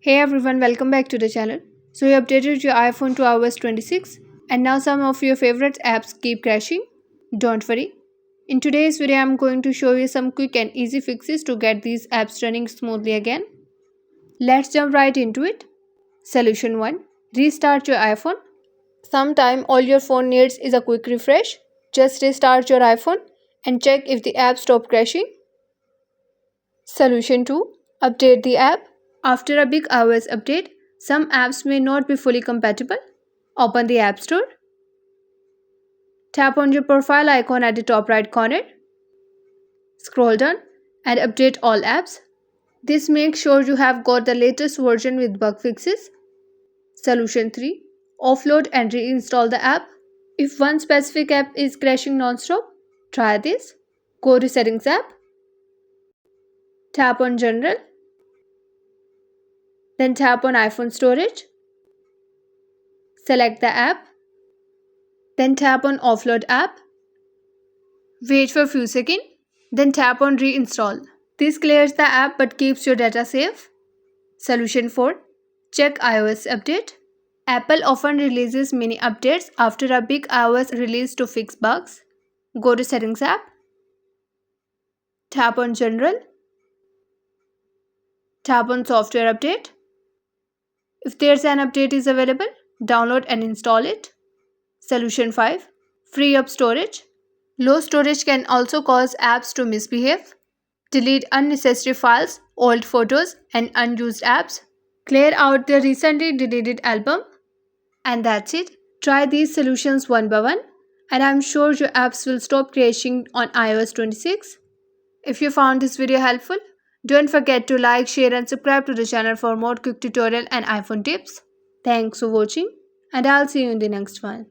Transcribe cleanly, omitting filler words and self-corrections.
Hey everyone, welcome back to the channel. So you updated your iPhone to iOS 26 and now some of your favorite apps keep crashing? Don't worry. In today's video I'm going to show you some quick and easy fixes to get these apps running smoothly again. Let's jump right into it. Solution 1. Restart your iPhone. Sometime all your phone needs is a quick refresh. Just restart your iPhone and check if the app stopped crashing. Solution 2. Update the app. After a big iOS update, some apps may not be fully compatible. Open the App Store. Tap on your profile icon at the top right corner. Scroll down and update all apps. This makes sure you have got the latest version with bug fixes. Solution 3. Offload and reinstall the app. If one specific app is crashing non-stop, try this. Go to Settings app. Tap on General. Then tap on iPhone Storage. Select the app. Then tap on Offload app. Wait for a few seconds. Then tap on Reinstall. This clears the app but keeps your data safe. Solution 4. Check iOS update. Apple often releases mini updates after a big iOS release to fix bugs. Go to Settings app. Tap on General. Tap on Software Update. If there's an update is available, download and install it. Solution 5. Free up storage. Low storage can also cause apps to misbehave. Delete unnecessary files, old photos, and unused apps. Clear out the recently deleted album. And that's it. Try these solutions one by one, and I'm sure your apps will stop crashing on iOS 26. If you found this video helpful, don't forget to like, share, and subscribe to the channel for more quick tutorial and iPhone tips. Thanks for watching, and I'll see you in the next one.